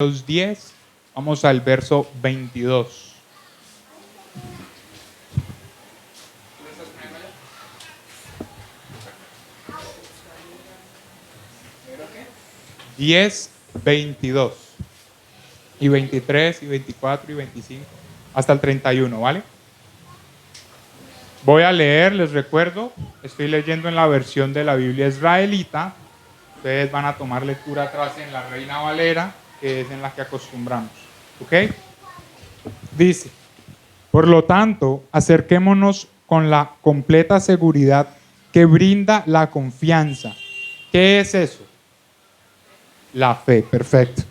Los 10, vamos al verso 22. Diez, 22 y 23 y 24 y 25 hasta el 31, ¿vale? Voy a leer, les recuerdo, estoy leyendo en la versión de la Biblia israelita. Ustedes van a tomar lectura atrás en la Reina Valera, que es en la que acostumbramos, ¿ok? Dice: por lo tanto, acerquémonos con la completa seguridad que brinda la confianza. ¿Qué es eso? La fe, perfecto.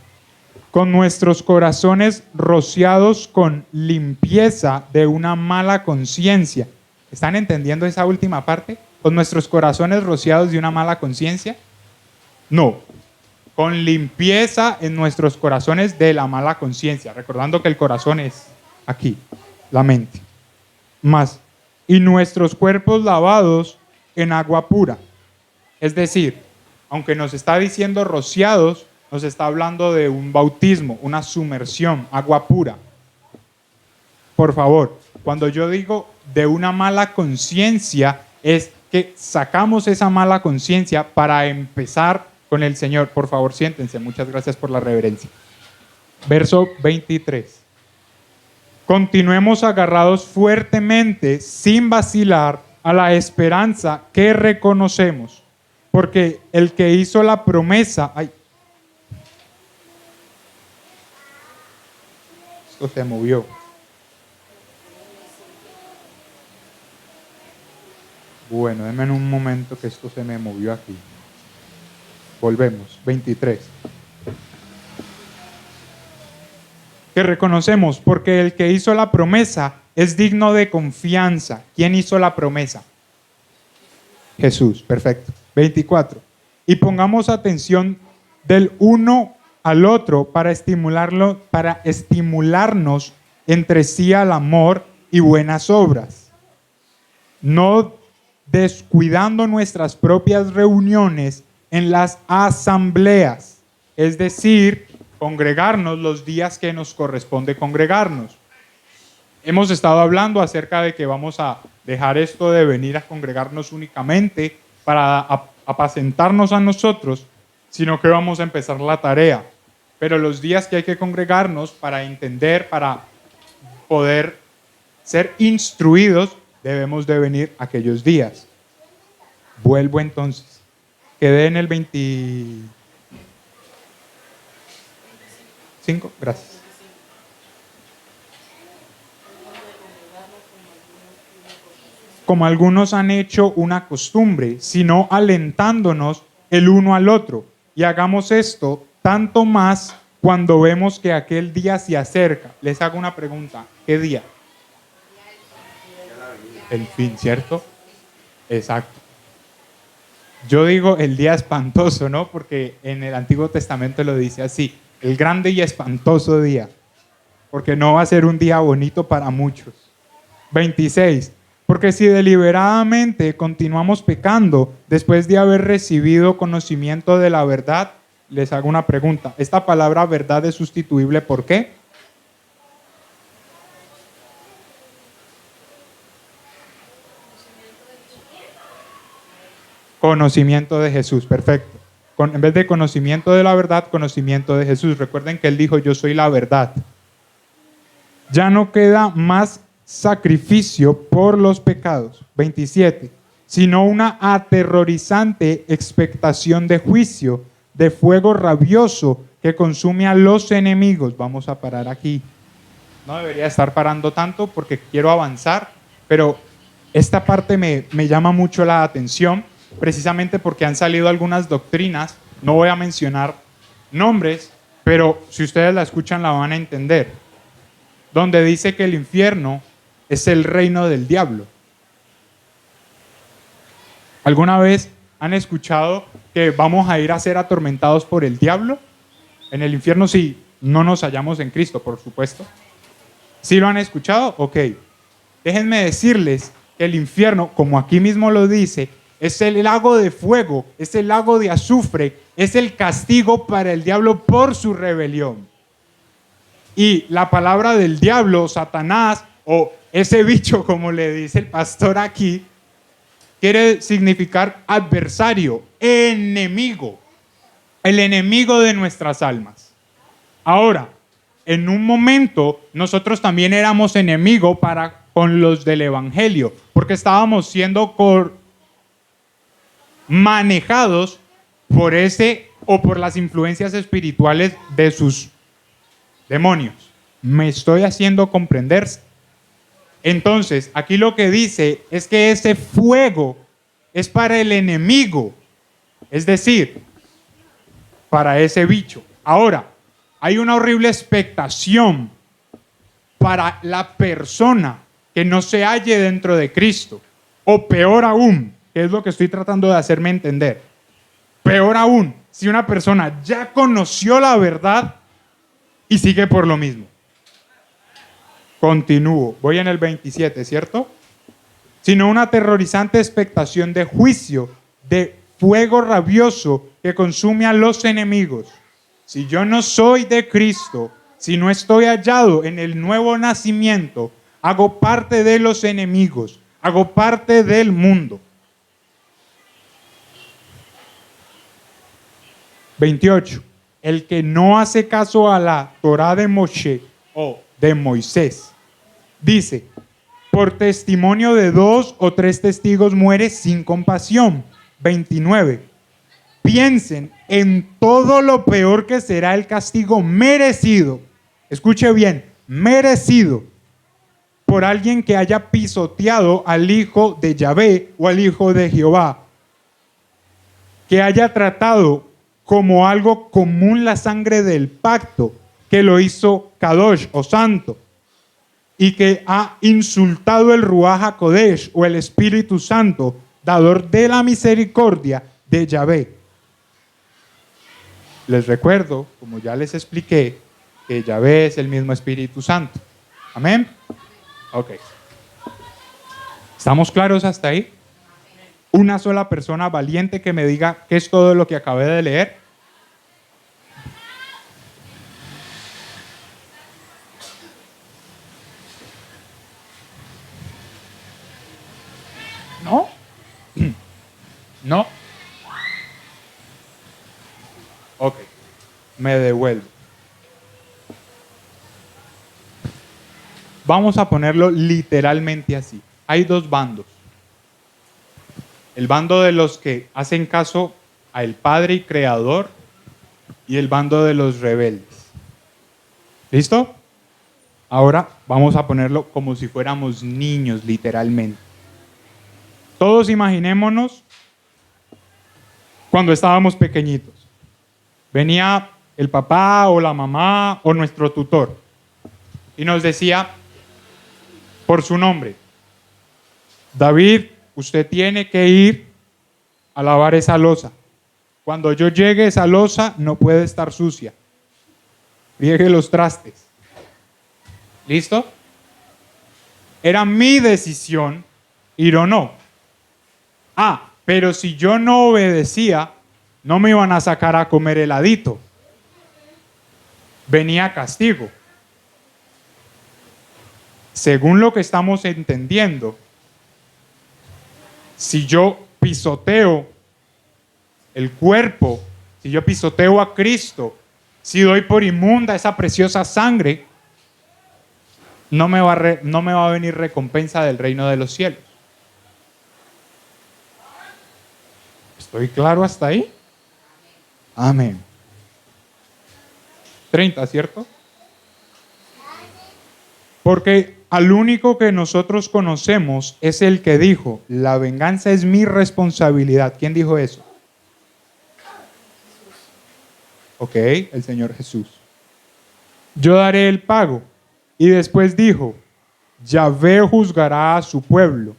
Con nuestros corazones rociados con limpieza de una mala conciencia. ¿Están entendiendo esa última parte? ¿Con nuestros corazones rociados de una mala conciencia? No. Con limpieza en nuestros corazones de la mala conciencia. Recordando que el corazón es aquí, la mente. Más. Y nuestros cuerpos lavados en agua pura. Es decir, aunque nos está diciendo rociados, nos está hablando de un bautismo, una sumersión, agua pura. Por favor, cuando yo digo de una mala conciencia, es que sacamos esa mala conciencia para empezar con el Señor. Por favor, siéntense. Muchas gracias por la reverencia. Verso 23. Continuemos agarrados fuertemente, sin vacilar, a la esperanza que reconocemos. Porque el que hizo la promesa... Esto se movió. Bueno, denme en un momento que esto se me movió aquí. Volvemos, 23. Que reconocemos, porque el que hizo la promesa es digno de confianza. ¿Quién hizo la promesa? Jesús, perfecto. 24. Y pongamos atención del uno al otro para estimularnos entre sí al amor y buenas obras. No descuidando nuestras propias reuniones en las asambleas, es decir, congregarnos los días que nos corresponde congregarnos. Hemos estado hablando acerca de que vamos a dejar esto de venir a congregarnos únicamente para apacentarnos a nosotros, sino que vamos a empezar la tarea. Pero los días que hay que congregarnos para entender, para poder ser instruidos, debemos de venir aquellos días. Vuelvo entonces. Quedé en el 25. Gracias. Como algunos han hecho una costumbre, sino alentándonos el uno al otro. Y hagamos esto tanto más cuando vemos que aquel día se acerca. Les hago una pregunta. ¿Qué día? El fin, ¿cierto? Exacto. Yo digo el día espantoso, ¿no? Porque en el Antiguo Testamento lo dice así, el grande y espantoso día, porque no va a ser un día bonito para muchos. 26. Porque si deliberadamente continuamos pecando después de haber recibido conocimiento de la verdad, les hago una pregunta. ¿Esta palabra verdad es sustituible por qué? Conocimiento de Jesús, perfecto. En vez de conocimiento de la verdad, conocimiento de Jesús. Recuerden que Él dijo, yo soy la verdad. Ya no queda más sacrificio por los pecados. 27. Sino una aterrorizante expectación de juicio, de fuego rabioso que consume a los enemigos. Vamos a parar aquí. No debería estar parando tanto porque quiero avanzar, pero esta parte me llama mucho la atención, precisamente porque han salido algunas doctrinas, no voy a mencionar nombres, pero si ustedes la escuchan la van a entender, donde dice que el infierno es el reino del diablo. ¿Alguna vez han escuchado que vamos a ir a ser atormentados por el diablo? En el infierno, si no nos hallamos en Cristo, por supuesto. ¿Sí lo han escuchado? Ok. Déjenme decirles que el infierno, como aquí mismo lo dice, es el lago de fuego, es el lago de azufre, es el castigo para el diablo por su rebelión. Y la palabra del diablo, Satanás, o ese bicho, como le dice el pastor aquí, quiere significar adversario, enemigo, el enemigo de nuestras almas. Ahora, en un momento, nosotros también éramos enemigos con los del evangelio, porque estábamos siendo manejados por ese o por las influencias espirituales de sus demonios. ¿Me estoy haciendo comprenderse? Entonces, aquí lo que dice es que ese fuego es para el enemigo, es decir, para ese bicho. Ahora, hay una horrible expectación para la persona que no se halle dentro de Cristo, o peor aún, que es lo que estoy tratando de hacerme entender. Peor aún, si una persona ya conoció la verdad y sigue por lo mismo. Continúo, voy en el 27, ¿cierto? Sino una aterrorizante expectación de juicio, de fuego rabioso que consume a los enemigos. Si yo no soy de Cristo, si no estoy hallado en el nuevo nacimiento, hago parte de los enemigos, hago parte del mundo. 28. El que no hace caso a la Torá de Moshe o de Moisés, dice, por testimonio de 2 o 3 testigos muere sin compasión. 29. Piensen en todo lo peor que será el castigo merecido. Escuche bien, merecido por alguien que haya pisoteado al hijo de Yahvé o al hijo de Jehová, que haya tratado como algo común la sangre del pacto, que lo hizo Kadosh o santo, y que ha insultado el Ruach HaKodesh o el Espíritu Santo, dador de la misericordia de Yahvé. Les recuerdo, como ya les expliqué, que Yahvé es el mismo Espíritu Santo. ¿Amén? Ok. ¿Estamos claros hasta ahí? Una sola persona valiente que me diga qué es todo lo que acabé de leer. ¿No? ¿No? Ok, me devuelvo. Vamos a ponerlo literalmente así. Hay dos bandos. El bando de los que hacen caso al Padre y Creador y el bando de los rebeldes. ¿Listo? Ahora vamos a ponerlo como si fuéramos niños, literalmente. Todos imaginémonos cuando estábamos pequeñitos. Venía el papá o la mamá o nuestro tutor y nos decía por su nombre, David, usted tiene que ir a lavar esa loza. Cuando yo llegue, esa loza no puede estar sucia. Friegue los trastes. ¿Listo? Era mi decisión ir o no. Ah, pero si yo no obedecía, no me iban a sacar a comer heladito. Venía castigo. Según lo que estamos entendiendo, si yo pisoteo el cuerpo, si yo pisoteo a Cristo, si doy por inmunda esa preciosa sangre, no me va a venir recompensa del reino de los cielos. ¿Estoy claro hasta ahí? Amén. 30, ¿cierto? Porque al único que nosotros conocemos es el que dijo, la venganza es mi responsabilidad. ¿Quién dijo eso? Ok, el Señor Jesús. Yo daré el pago. Y después dijo, Yahvé juzgará a su pueblo.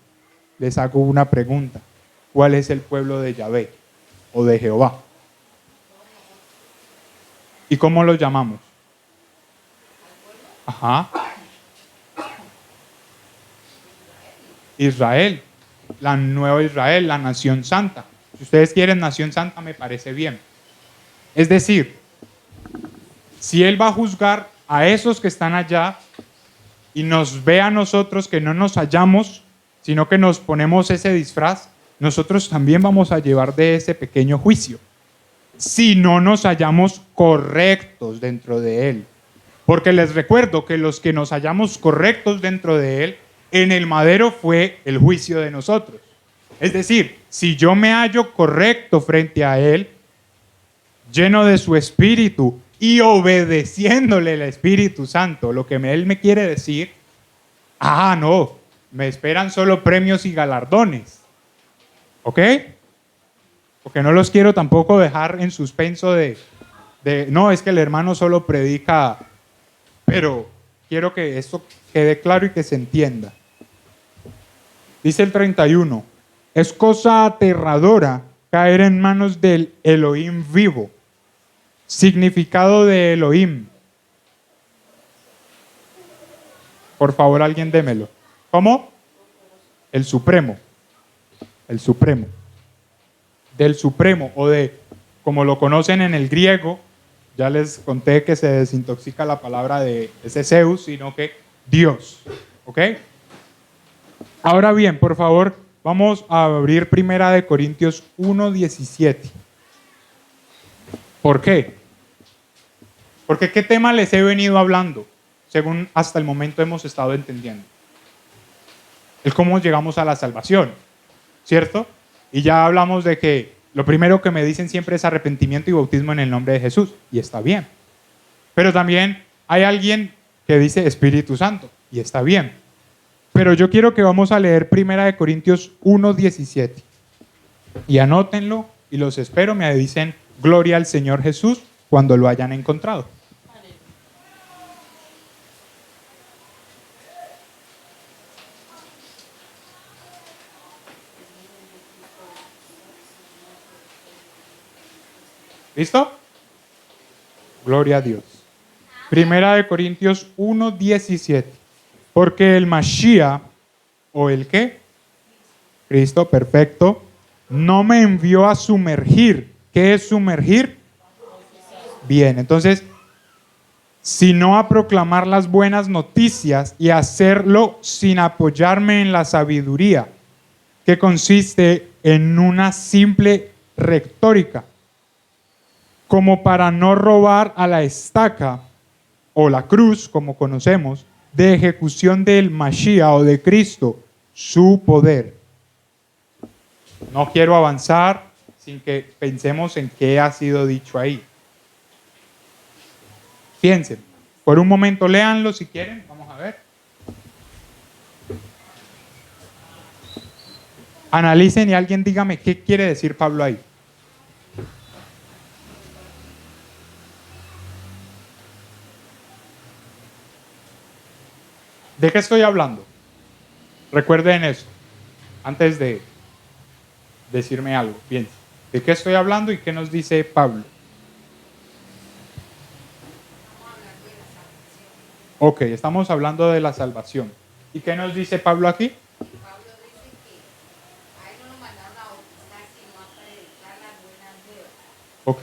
Les hago una pregunta. ¿Cuál es el pueblo de Yahvé o de Jehová? ¿Y cómo lo llamamos? Ajá. Israel, la nueva Israel, la nación santa. Si ustedes quieren nación santa, me parece bien. Es decir, si Él va a juzgar a esos que están allá y nos ve a nosotros que no nos hallamos, sino que nos ponemos ese disfraz, nosotros también vamos a llevar de ese pequeño juicio, si no nos hallamos correctos dentro de Él. Porque les recuerdo que los que nos hallamos correctos dentro de Él, en el madero fue el juicio de nosotros. Es decir, si yo me hallo correcto frente a Él, lleno de su Espíritu y obedeciéndole el Espíritu Santo, lo que Él me quiere decir, no, me esperan solo premios y galardones. ¿Ok? Porque no los quiero tampoco dejar en suspenso no, es que el hermano solo predica, pero quiero que esto quede claro y que se entienda. Dice el 31, es cosa aterradora caer en manos del Elohim vivo. Significado de Elohim. Por favor, alguien démelo. ¿Cómo? El Supremo. El Supremo. Del Supremo o de, como lo conocen en el griego, ya les conté que se desintoxica la palabra de ese Zeus, sino que Dios. ¿Ok? Ahora bien, por favor, vamos a abrir 1 Corintios 1:17. ¿Por qué? Porque ¿qué tema les he venido hablando? Según hasta el momento hemos estado entendiendo. El cómo llegamos a la salvación, ¿cierto? Y ya hablamos de que lo primero que me dicen siempre es arrepentimiento y bautismo en el nombre de Jesús. Y está bien. Pero también hay alguien que dice Espíritu Santo. Y está bien. Pero yo quiero que vamos a leer 1 Corintios 1:17. Y anótenlo y los espero. Me dicen gloria al Señor Jesús cuando lo hayan encontrado. ¿Listo? Gloria a Dios. 1 Corintios 1:17. Porque el Mashiach, ¿o el qué? Cristo, perfecto, no me envió a sumergir. ¿Qué es sumergir? Bien, entonces, sino a proclamar las buenas noticias y hacerlo sin apoyarme en la sabiduría, que consiste en una simple retórica, como para no robar a la estaca o la cruz, como conocemos, de ejecución del Mashiach o de Cristo, su poder. No quiero avanzar sin que pensemos en qué ha sido dicho ahí. Piensen, por un momento léanlo si quieren, vamos a ver. Analicen y alguien dígame qué quiere decir Pablo ahí. ¿De qué estoy hablando? Recuerden eso, antes de decirme algo. Bien, ¿de qué estoy hablando y qué nos dice Pablo? Ok, estamos hablando de la salvación. ¿Y qué nos dice Pablo aquí? Pablo dice que a él no lo mandaron a bautizar, sino a predicar las buenas nuevas. Ok.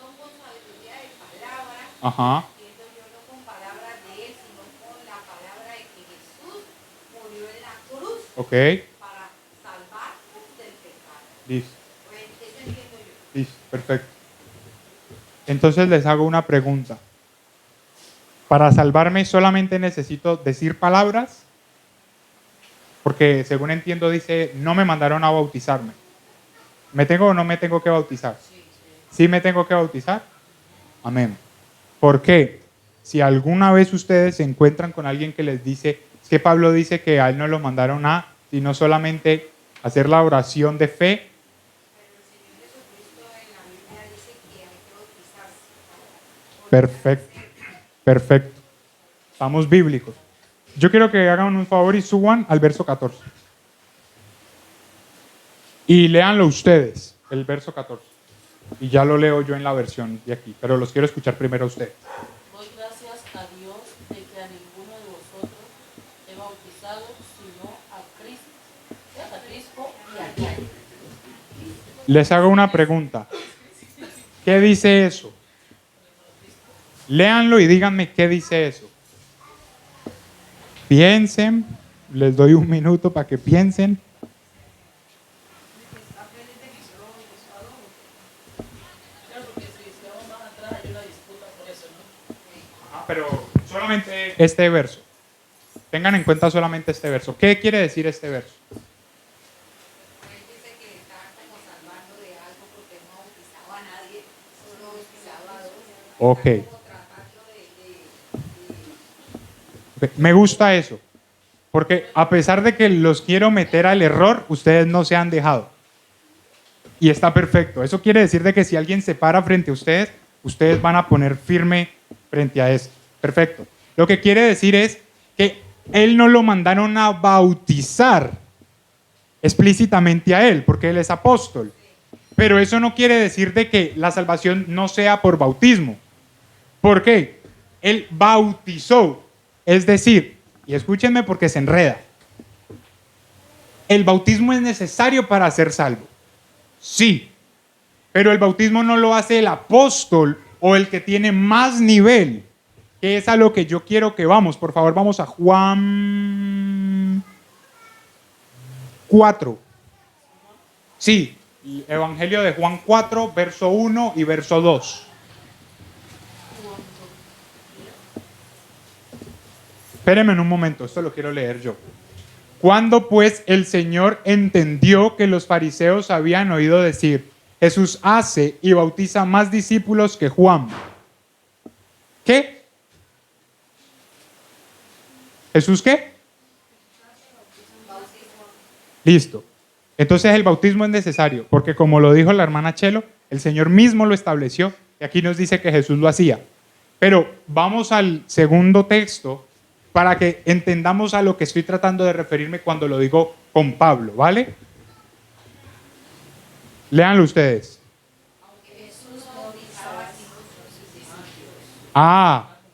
No con sabiduría de palabra, Ajá. entiendo yo, no con palabras de él, sino con la palabra de que Jesús murió en la cruz Ok. para salvarnos del pecado. Listo. Pues eso entiendo yo. Listo. Perfecto. Entonces les hago una pregunta. ¿Para salvarme solamente necesito decir palabras? Porque según entiendo dice, no me mandaron a bautizarme. ¿Me tengo o no me tengo que bautizar? ¿Sí me tengo que bautizar? Amén. ¿Por qué? Si alguna vez ustedes se encuentran con alguien que les dice, es que Pablo dice que a él no lo mandaron a, sino solamente hacer la oración de fe. Pero el Señor Jesucristo en la Biblia dice que hay que bautizarse. Perfecto. Perfecto. Estamos bíblicos. Yo quiero que hagan un favor y suban al verso 14. Y léanlo ustedes, el verso 14. Y ya lo leo yo en la versión de aquí, pero los quiero escuchar primero a ustedes. Doy gracias a Dios de que a ninguno de vosotros he bautizado, sino a Cristo y a Dios. Les hago una pregunta. ¿Qué dice eso? Léanlo y díganme qué dice eso. Piensen, les doy un minuto para que piensen. Pero solamente este verso. Tengan en cuenta solamente este verso. ¿Qué quiere decir este verso? Él dice que está como salvando de algo porque no bautizaba a nadie, solo bautizaba a dos. Ok. Está como tratando de Me gusta eso. Porque a pesar de que los quiero meter al error, ustedes no se han dejado. Y está perfecto. Eso quiere decir de que si alguien se para frente a ustedes, ustedes van a poner firme frente a eso. Perfecto. Lo que quiere decir es que él no lo mandaron a bautizar explícitamente a él, porque él es apóstol. Pero eso no quiere decir de que la salvación no sea por bautismo. ¿Por qué? Él bautizó. Es decir, y escúchenme porque se enreda. ¿El bautismo es necesario para ser salvo? Sí. Pero el bautismo no lo hace el apóstol o el que tiene más nivel, que es a lo que yo quiero que vamos. Por favor, vamos a Juan 4. Sí, Evangelio de Juan 4, verso 1 y verso 2. Espérenme un momento, esto lo quiero leer yo. Cuando pues el Señor entendió que los fariseos habían oído decir, Jesús hace y bautiza más discípulos que Juan. ¿Qué? ¿Jesús qué? Listo. Entonces el bautismo es necesario, porque como lo dijo la hermana Chelo, el Señor mismo lo estableció y aquí nos dice que Jesús lo hacía. Pero vamos al segundo texto para que entendamos a lo que estoy tratando de referirme cuando lo digo con Pablo, ¿vale? Léanlo ustedes.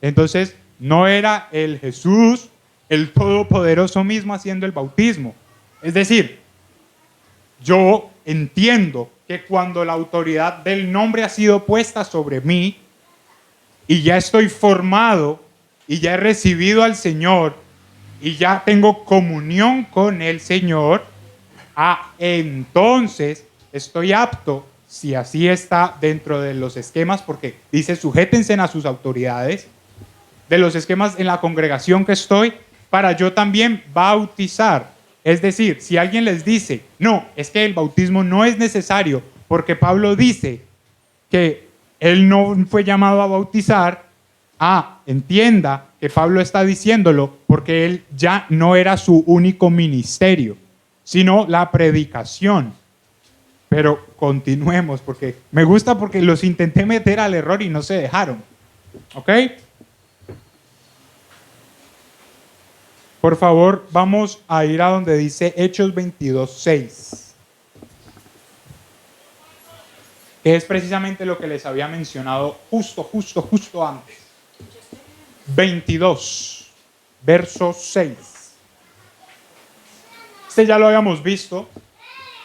Entonces no era el Jesús, el Todopoderoso mismo haciendo el bautismo. Es decir, yo entiendo que cuando la autoridad del nombre ha sido puesta sobre mí y ya estoy formado y ya he recibido al Señor y ya tengo comunión con el Señor, entonces estoy apto, si así está dentro de los esquemas, porque dice sujétense a sus autoridades, de los esquemas en la congregación que estoy, para yo también bautizar. Es decir, si alguien les dice, no, es que el bautismo no es necesario, porque Pablo dice que él no fue llamado a bautizar, entienda que Pablo está diciéndolo porque él ya no era su único ministerio, sino la predicación. Pero continuemos, porque me gusta porque los intenté meter al error y no se dejaron. ¿Ok? Por favor, vamos a ir a donde dice Hechos 22:6. Que es precisamente lo que les había mencionado justo antes. 22, verso 6. Este ya lo habíamos visto,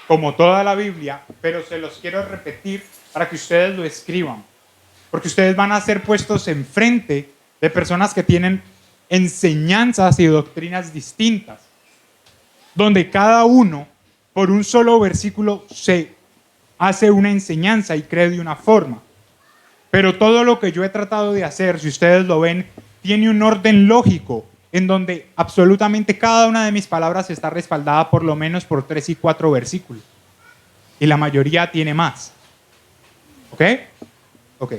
como toda la Biblia, pero se los quiero repetir para que ustedes lo escriban. Porque ustedes van a ser puestos enfrente de personas que tienen enseñanzas y doctrinas distintas, donde cada uno, por un solo versículo, se hace una enseñanza y cree de una forma. Pero todo lo que yo he tratado de hacer, si ustedes lo ven, tiene un orden lógico, en donde absolutamente cada una de mis palabras está respaldada por lo menos por 3 y 4 versículos. Y la mayoría tiene más. ¿Ok? Ok.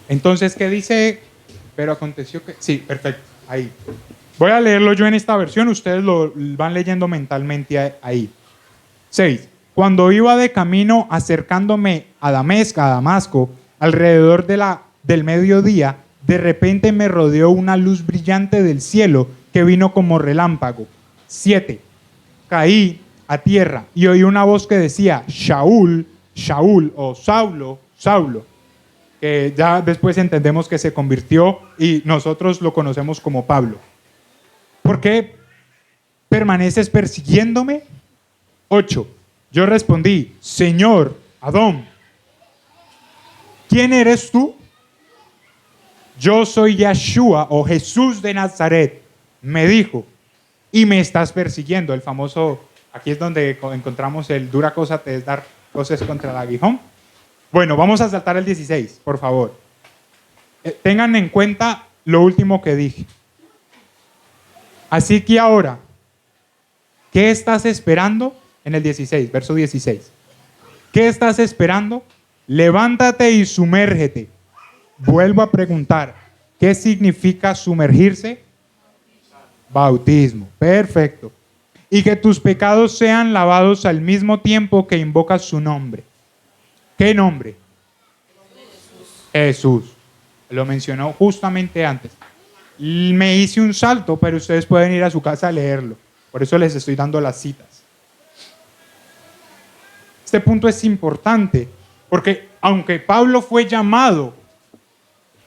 Entonces, ¿qué dice? Pero aconteció que... Sí, perfecto. Ahí. Voy a leerlo yo en esta versión, ustedes lo van leyendo mentalmente ahí. 6. Cuando iba de camino acercándome a Damasco, alrededor del mediodía, de repente me rodeó una luz brillante del cielo que vino como relámpago. 7. Caí a tierra y oí una voz que decía, Shaul, Shaul, o Saulo, Saulo, que ya después entendemos que se convirtió y nosotros lo conocemos como Pablo. ¿Por qué permaneces persiguiéndome? 8. Yo respondí, Señor, Adón, ¿quién eres tú? yo soy Yeshua o Jesús de Nazaret, me dijo, y me estás persiguiendo. El famoso, aquí es donde encontramos el dura cosa te es dar cosas contra el aguijón. Bueno, vamos a saltar el 16, por favor. Tengan en cuenta lo último que dije. Así que ahora, ¿qué estás esperando? En el 16, verso 16. ¿Qué estás esperando? Levántate y sumérgete. Vuelvo a preguntar, ¿qué significa sumergirse? Bautismo. Perfecto. Y que tus pecados sean lavados al mismo tiempo que invocas su nombre. ¿Qué nombre? Jesús. Lo mencionó justamente antes. Me hice un salto, pero ustedes pueden ir a su casa a leerlo. Por eso les estoy dando las citas. Este punto es importante, porque aunque Pablo fue llamado,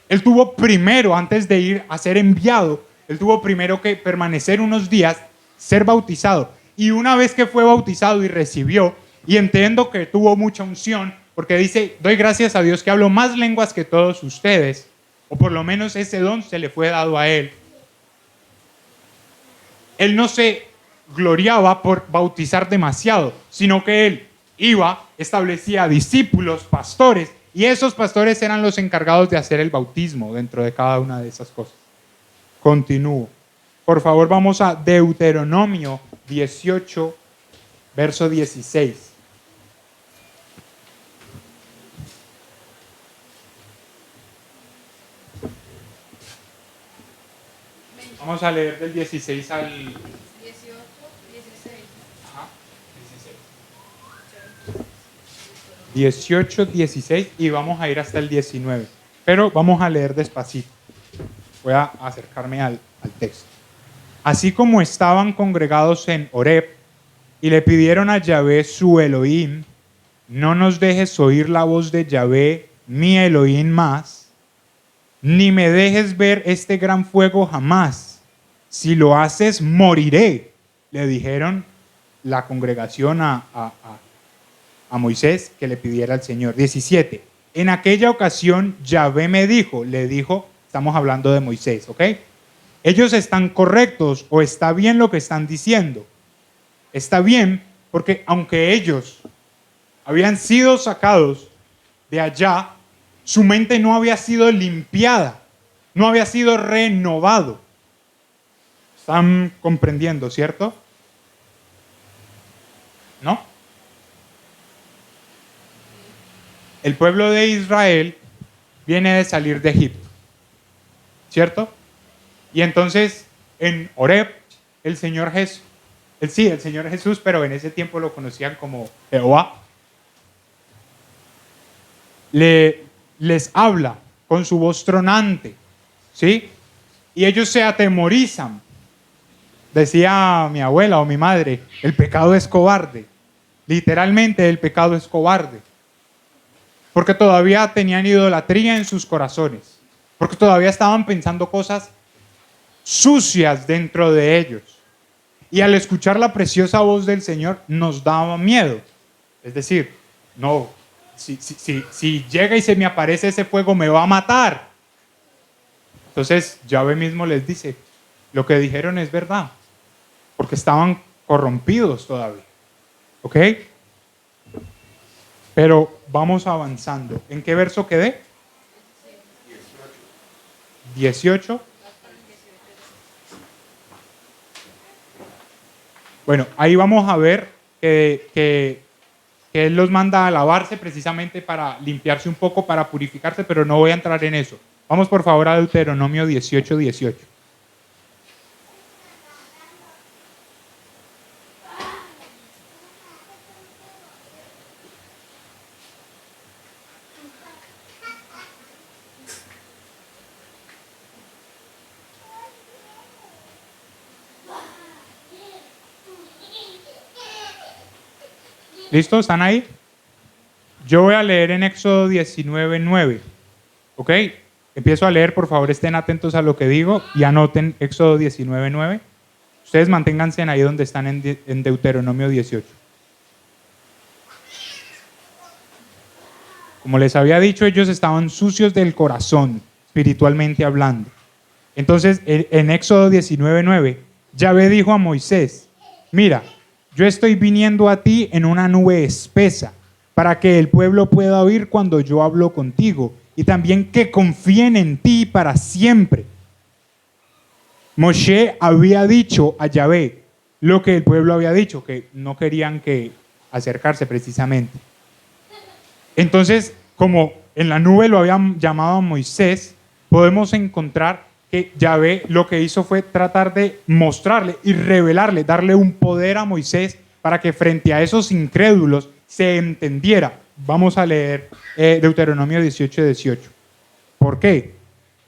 él tuvo primero, antes de ir a ser enviado, él tuvo primero que permanecer unos días, ser bautizado. Y una vez que fue bautizado y recibió, y entiendo que tuvo mucha unción, porque dice, doy gracias a Dios que hablo más lenguas que todos ustedes, o por lo menos ese don se le fue dado a él. Él no se gloriaba por bautizar demasiado, sino que él iba, establecía discípulos, pastores, y esos pastores eran los encargados de hacer el bautismo dentro de cada una de esas cosas. Continúo. Por favor, vamos a Deuteronomio 18, verso 16. Vamos a leer del 16 al... 18, 16. Ajá, 16. 18, 16 y vamos a ir hasta el 19. Pero vamos a leer despacito. Voy a acercarme al texto. Así como estaban congregados en Horeb y le pidieron a Yahvé su Elohim, no nos dejes oír la voz de Yahvé, mi Elohim más, ni me dejes ver este gran fuego jamás. Si lo haces, moriré, le dijeron la congregación a Moisés que le pidiera al Señor. 17. En aquella ocasión Yahvé me dijo, le dijo, estamos hablando de Moisés, ¿ok? Ellos están correctos o está bien lo que están diciendo. Está bien porque aunque ellos habían sido sacados de allá, su mente no había sido limpiada, no había sido renovado. ¿Están comprendiendo, cierto? ¿No? El pueblo de Israel viene de salir de Egipto, ¿cierto? Y entonces en Horeb, el Señor Jesús, pero en ese tiempo lo conocían como Jehová, les habla con su voz tronante, ¿sí? Y ellos se atemorizan. Decía mi abuela o mi madre, el pecado es cobarde. Literalmente el pecado es cobarde. Porque todavía tenían idolatría en sus corazones. Porque todavía estaban pensando cosas sucias dentro de ellos. Y al escuchar la preciosa voz del Señor nos daba miedo. Es decir, no, si llega y se me aparece ese fuego me va a matar. Entonces Yahvé mismo les dice, lo que dijeron es verdad. Porque estaban corrompidos todavía. ¿Ok? Pero vamos avanzando. ¿En qué verso quedé? 18. Bueno, ahí vamos a ver que Él los manda a lavarse precisamente para limpiarse un poco, para purificarse, pero no voy a entrar en eso. Vamos por favor a Deuteronomio 18, 18. ¿Listo? ¿Están ahí? Yo voy a leer en Éxodo 19, 9. ¿Ok? Empiezo a leer, por favor, estén atentos a lo que digo y anoten Éxodo 19, 9. Ustedes manténganse ahí donde están en Deuteronomio 18. Como les había dicho, ellos estaban sucios del corazón. espiritualmente hablando. Entonces, en Éxodo 19:9, Yahvé dijo a Moisés, mira, yo estoy viniendo a ti en una nube espesa, para que el pueblo pueda oír cuando yo hablo contigo, y también que confíen en ti para siempre. Moshe había dicho a Yahvé lo que el pueblo había dicho, que no querían que acercarse precisamente. Entonces, como en la nube lo habían llamado a Moisés, podemos encontrar que Yahvé lo que hizo fue tratar de mostrarle y revelarle, darle un poder a Moisés para que frente a esos incrédulos se entendiera. Vamos a leer Deuteronomio 18:18. ¿Por qué?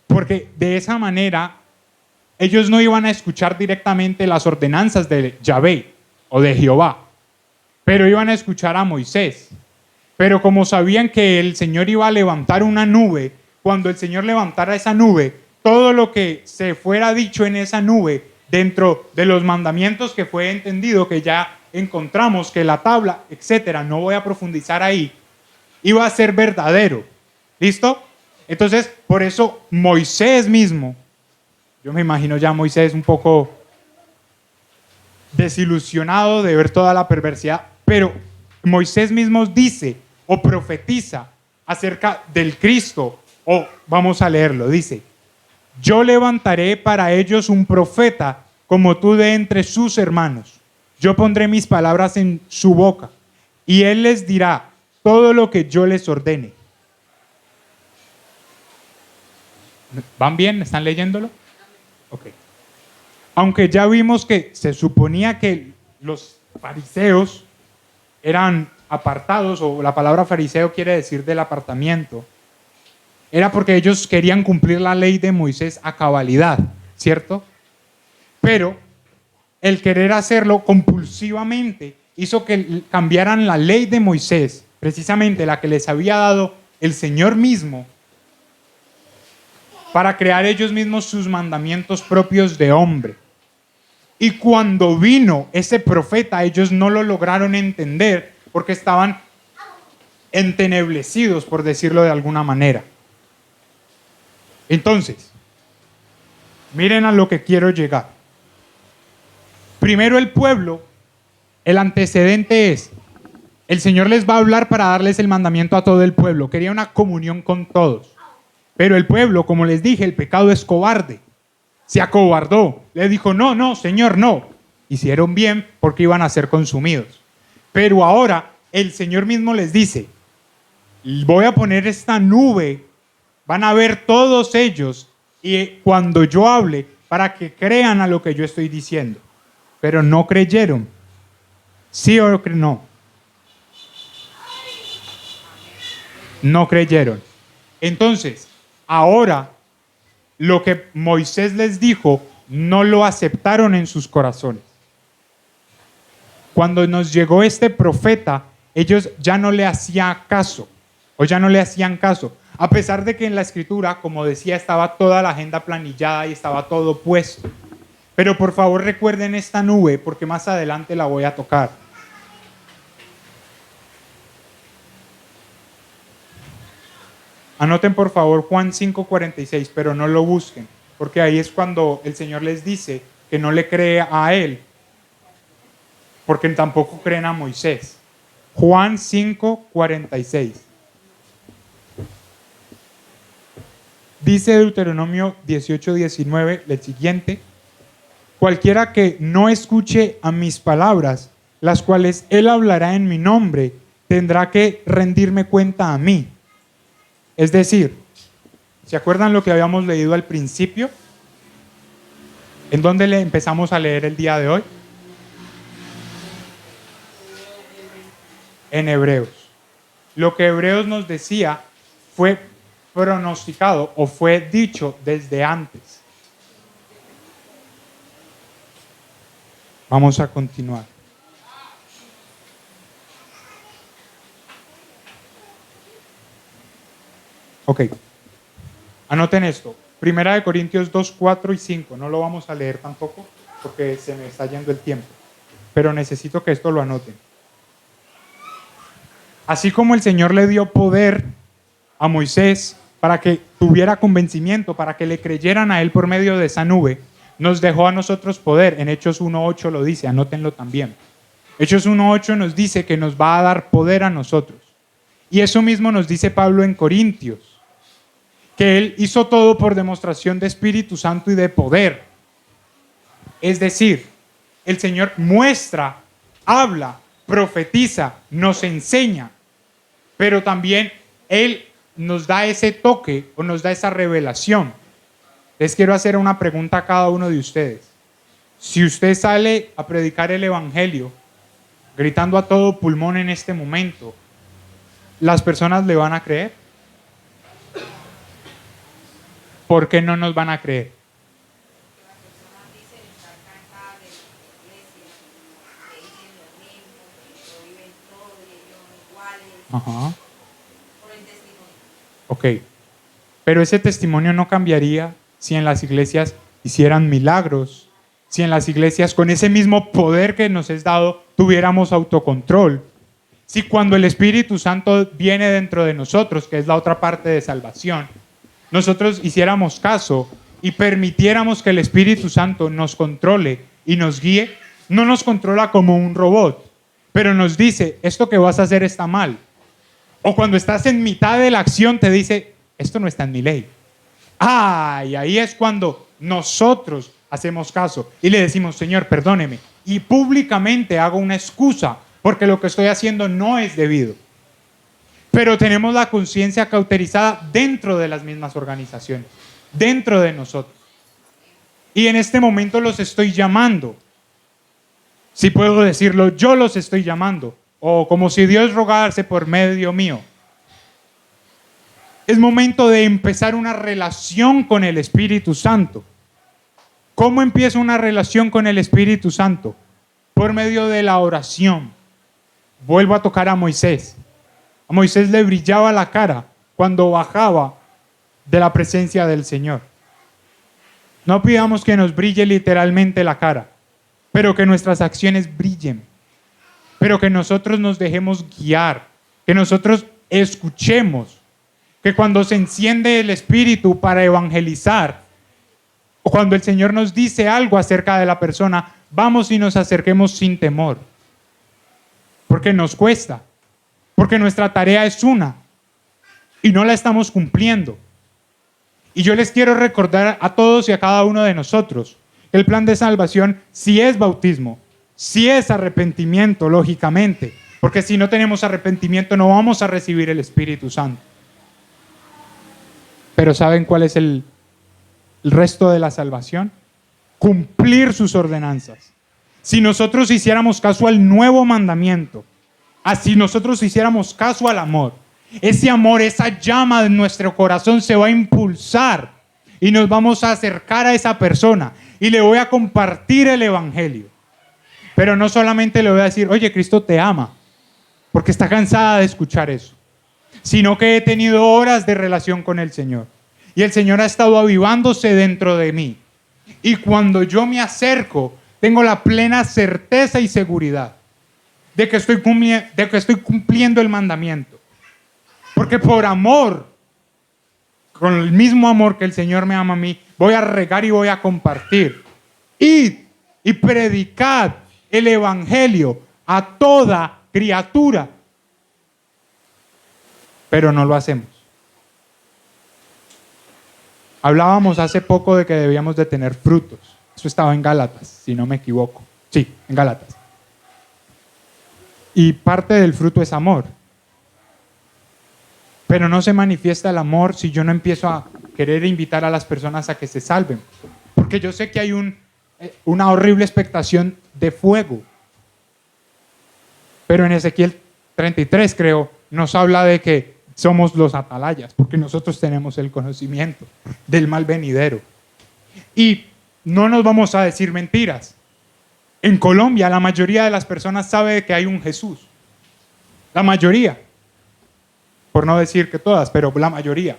Porque de esa manera ellos no iban a escuchar directamente las ordenanzas de Yahvé o de Jehová, pero iban a escuchar a Moisés. Pero como sabían que el Señor iba a levantar una nube, cuando el Señor levantara esa nube, todo lo que se fuera dicho en esa nube, dentro de los mandamientos que fue entendido, que ya encontramos, que la tabla, etcétera, no voy a profundizar ahí, iba a ser verdadero. ¿Listo? Entonces, por eso Moisés mismo, yo me imagino ya a Moisés un poco desilusionado de ver toda la perversidad, pero Moisés mismo dice o profetiza acerca del Cristo, o vamos a leerlo, dice, yo levantaré para ellos un profeta como tú de entre sus hermanos. Yo pondré mis palabras en su boca y él les dirá todo lo que yo les ordene. ¿Van bien? ¿Están leyéndolo? Ok. Aunque ya vimos que se suponía que los fariseos eran apartados, o la palabra fariseo quiere decir del apartamiento, era porque ellos querían cumplir la ley de Moisés a cabalidad, ¿cierto? Pero el querer hacerlo compulsivamente hizo que cambiaran la ley de Moisés, precisamente la que les había dado el Señor mismo, para crear ellos mismos sus mandamientos propios de hombre. Y cuando vino ese profeta, ellos no lo lograron entender porque estaban enteneblecidos, por decirlo de alguna manera. Entonces, miren a lo que quiero llegar. Primero el pueblo, el antecedente es, el Señor les va a hablar para darles el mandamiento a todo el pueblo. Quería una comunión con todos. Pero el pueblo, como les dije, el pecado es cobarde. Se acobardó. Le dijo, no, no, Señor, no. Hicieron bien porque iban a ser consumidos. Pero ahora el Señor mismo les dice, voy a poner esta nube, van a ver todos ellos, y cuando yo hable, para que crean a lo que yo estoy diciendo. Pero no creyeron. ¿Sí o no? No creyeron. Entonces, ahora, lo que Moisés les dijo, no lo aceptaron en sus corazones. Cuando nos llegó este profeta, ellos ya no le hacían caso, o ya no le hacían caso, a pesar de que en la escritura, como decía, estaba toda la agenda planillada y estaba todo puesto. Pero por favor recuerden esta nube, porque más adelante la voy a tocar. Anoten por favor Juan 5:46, pero no lo busquen, porque ahí es cuando el Señor les dice que no le cree a Él, porque tampoco creen a Moisés. Juan 5:46. Dice Deuteronomio 18:19, el siguiente: cualquiera que no escuche a mis palabras, las cuales Él hablará en mi nombre, tendrá que rendirme cuenta a mí. Es decir, ¿se acuerdan lo que habíamos leído al principio? ¿En dónde le empezamos a leer el día de hoy? En Hebreos. Lo que Hebreos nos decía fue pronosticado o fue dicho desde antes. Vamos a continuar. Ok, anoten esto. Primera de Corintios 2, 4 y 5. No lo vamos a leer tampoco porque se me está yendo el tiempo. Pero necesito que esto lo anoten. Así como el Señor le dio poder a Moisés para que tuviera convencimiento, para que le creyeran a Él por medio de esa nube, nos dejó a nosotros poder. En Hechos 1:8 lo dice, anótenlo también. Hechos 1:8 nos dice que nos va a dar poder a nosotros. Y eso mismo nos dice Pablo en Corintios, que Él hizo todo por demostración de Espíritu Santo y de poder. Es decir, el Señor muestra, habla, profetiza, nos enseña, pero también Él nos da ese toque o nos da esa revelación. Les quiero hacer una pregunta a cada uno de ustedes. Si usted sale a predicar el Evangelio, gritando a todo pulmón en este momento, ¿las personas le van a creer? ¿Por qué no nos van a creer? Las personas dicen estar cansadas de la iglesia, que dicen lo mismo, que lo viven todo y ellos iguales, Ajá. por el testimonio. Ok. Pero ese testimonio no cambiaría si en las iglesias hicieran milagros, si en las iglesias con ese mismo poder que nos es dado tuviéramos autocontrol, si cuando el Espíritu Santo viene dentro de nosotros, que es la otra parte de salvación, nosotros hiciéramos caso y permitiéramos que el Espíritu Santo nos controle y nos guíe. No nos controla como un robot, pero nos dice, esto que vas a hacer está mal. O cuando estás en mitad de la acción te dice, esto no está en mi ley. Y ahí es cuando nosotros hacemos caso y le decimos, Señor, perdóneme. Y públicamente hago una excusa porque lo que estoy haciendo no es debido. Pero tenemos la conciencia cauterizada dentro de las mismas organizaciones, dentro de nosotros. Y en este momento los estoy llamando. Si puedo decirlo, yo los estoy llamando. O como si Dios rogase por medio mío. Es momento de empezar una relación con el Espíritu Santo. ¿Cómo empieza una relación con el Espíritu Santo? Por medio de la oración. Vuelvo a tocar a Moisés. A Moisés le brillaba la cara cuando bajaba de la presencia del Señor. No pidamos que nos brille literalmente la cara, pero que nuestras acciones brillen. Pero que nosotros nos dejemos guiar, que nosotros escuchemos, que cuando se enciende el Espíritu para evangelizar, o cuando el Señor nos dice algo acerca de la persona, vamos y nos acerquemos sin temor. Porque nos cuesta, porque nuestra tarea es una y no la estamos cumpliendo. Y yo les quiero recordar a todos y a cada uno de nosotros, el plan de salvación sí es bautismo, sí es arrepentimiento, lógicamente, porque si no tenemos arrepentimiento no vamos a recibir el Espíritu Santo. Pero ¿saben cuál es el resto de la salvación? Cumplir sus ordenanzas. Si nosotros hiciéramos caso al nuevo mandamiento, así nosotros hiciéramos caso al amor, ese amor, esa llama de nuestro corazón se va a impulsar y nos vamos a acercar a esa persona y le voy a compartir el Evangelio. Pero no solamente le voy a decir, oye, Cristo te ama, porque está cansada de escuchar eso, sino que he tenido horas de relación con el Señor y el Señor ha estado avivándose dentro de mí. Y cuando yo me acerco, tengo la plena certeza y seguridad de que estoy cumpliendo el mandamiento. Porque por amor, con el mismo amor que el Señor me ama a mí, voy a regar y voy a compartir. Id y predicad el Evangelio a toda criatura. Pero no lo hacemos. Hablábamos hace poco de que debíamos de tener frutos. Eso estaba en Gálatas, si no me equivoco. Sí, en Gálatas. Y parte del fruto es amor. Pero no se manifiesta el amor si yo no empiezo a querer invitar a las personas a que se salven. Porque yo sé que hay una horrible expectación de fuego. Pero en Ezequiel 33, creo, nos habla de que somos los atalayas, porque nosotros tenemos el conocimiento del mal venidero. Y no nos vamos a decir mentiras. En Colombia la mayoría de las personas sabe que hay un Jesús. La mayoría. Por no decir que todas, pero la mayoría.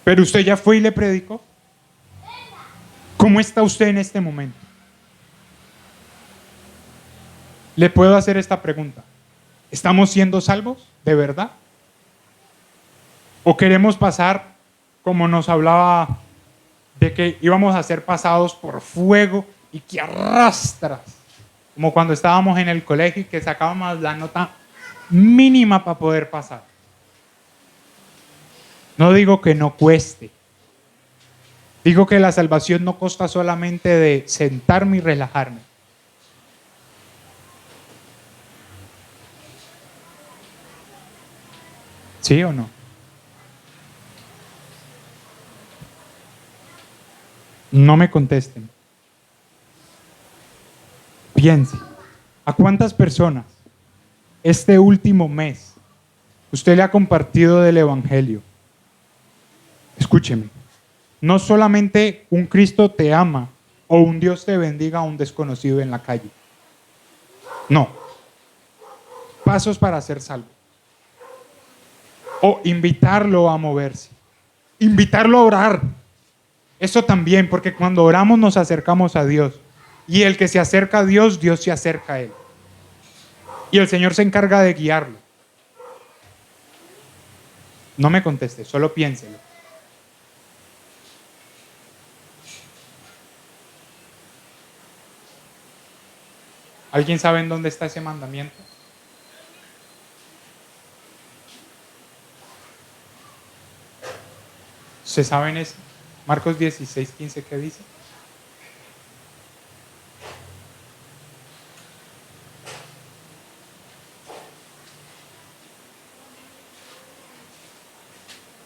Pero usted ya fue y le predicó. ¿Cómo está usted en este momento? Le puedo hacer esta pregunta. ¿Estamos siendo salvos? ¿De verdad? ¿O queremos pasar, como nos hablaba, de que íbamos a ser pasados por fuego y que arrastras? Como cuando estábamos en el colegio y que sacábamos la nota mínima para poder pasar. No digo que no cueste. Digo que la salvación no consta solamente de sentarme y relajarme. ¿Sí o no? No me contesten. Piense, ¿a cuántas personas este último mes usted le ha compartido del Evangelio? Escúcheme, no solamente un Cristo te ama o un Dios te bendiga a un desconocido en la calle. No. Pasos para ser salvo. O invitarlo a moverse. Invitarlo a orar. Eso también, porque cuando oramos nos acercamos a Dios. Y el que se acerca a Dios, Dios se acerca a él. Y el Señor se encarga de guiarlo. No me conteste, solo piénselo. ¿Alguien sabe en dónde está ese mandamiento? ¿Se saben eso? Marcos 16:15, ¿qué dice?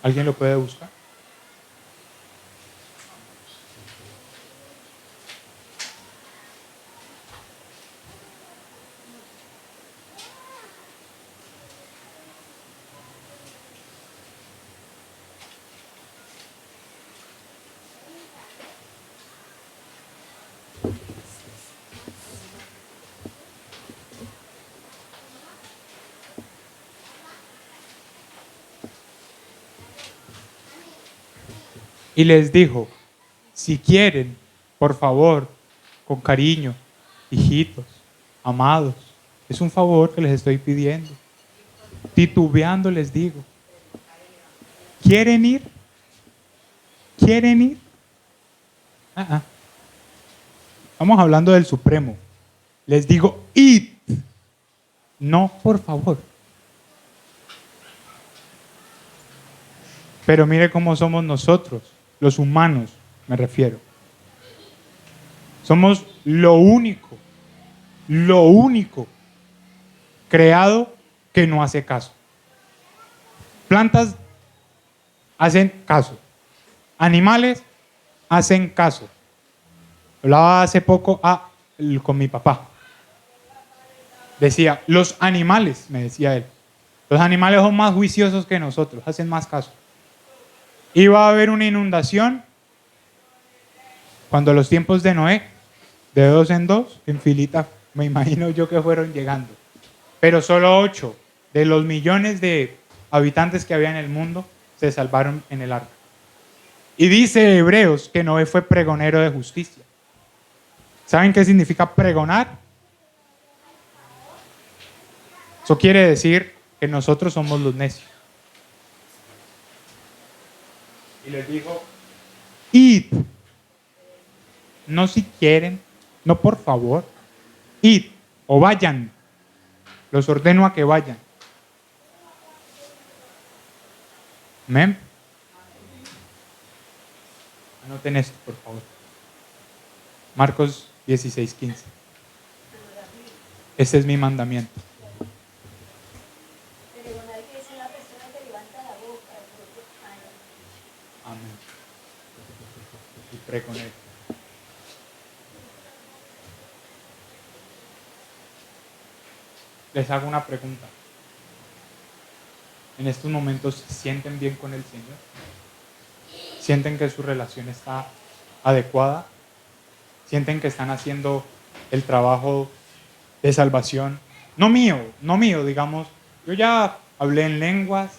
¿Alguien lo puede buscar? Y les dijo, si quieren, por favor, con cariño, hijitos, amados, es un favor que les estoy pidiendo. Titubeando les digo, ¿quieren ir? ¿Quieren ir? Estamos hablando del Supremo. Les digo, id. No, por favor. Pero mire cómo somos nosotros, los humanos, me refiero. Somos lo único creado que no hace caso. Plantas hacen caso. Animales hacen caso. Hablaba hace poco con mi papá. Decía, los animales, me decía él, los animales son más juiciosos que nosotros, hacen más caso. Iba a haber una inundación cuando los tiempos de Noé, de 2 en 2, en filita, me imagino yo que fueron llegando. Pero solo 8 de los millones de habitantes que había en el mundo se salvaron en el arca. Y dice Hebreos que Noé fue pregonero de justicia. ¿Saben qué significa pregonar? Eso quiere decir que nosotros somos los necios. Y les digo, id. No si quieren, no por favor. Id o vayan. Los ordeno a que vayan. Amén. Anoten esto, por favor. Marcos 16:15. Ese es mi mandamiento. Amén. Y pregoné. Les hago una pregunta. ¿En estos momentos se sienten bien con el Señor? ¿Sienten que su relación está adecuada? ¿Sienten que están haciendo el trabajo de salvación? No mío, digamos, yo ya hablé en lenguas,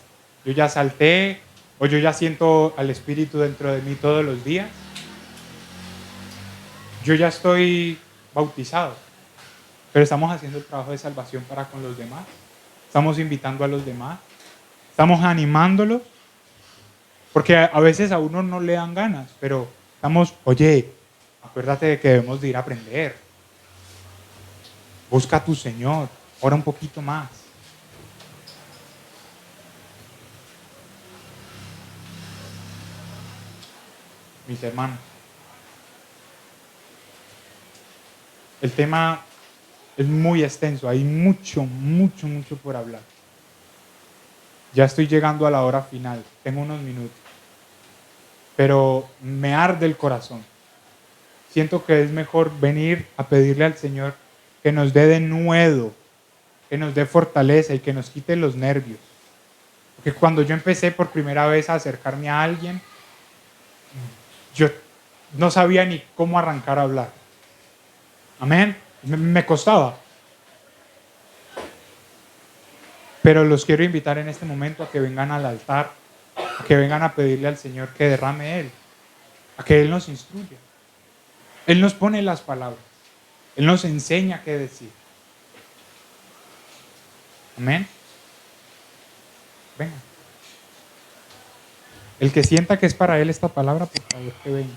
yo ya salté, o yo ya siento al Espíritu dentro de mí todos los días. Yo ya estoy bautizado, pero estamos haciendo el trabajo de salvación para con los demás. Estamos invitando a los demás, estamos animándolos. Porque a veces a uno no le dan ganas, pero estamos, oye, acuérdate de que debemos de ir a aprender. Busca a tu Señor, ora un poquito más. Mis hermanos, el tema es muy extenso, hay mucho, mucho, mucho por hablar. Ya estoy llegando a la hora final, tengo unos minutos, pero me arde el corazón. Siento que es mejor venir a pedirle al Señor que nos dé denuedo, que nos dé fortaleza y que nos quite los nervios. Porque cuando yo empecé por primera vez a acercarme a alguien, yo no sabía ni cómo arrancar a hablar. Amén. Me costaba. Pero los quiero invitar en este momento a que vengan al altar, a que vengan a pedirle al Señor que derrame Él, a que Él nos instruya. Él nos pone las palabras. Él nos enseña qué decir. Amén. Venga. El que sienta que es para Él esta palabra, por favor, que venga.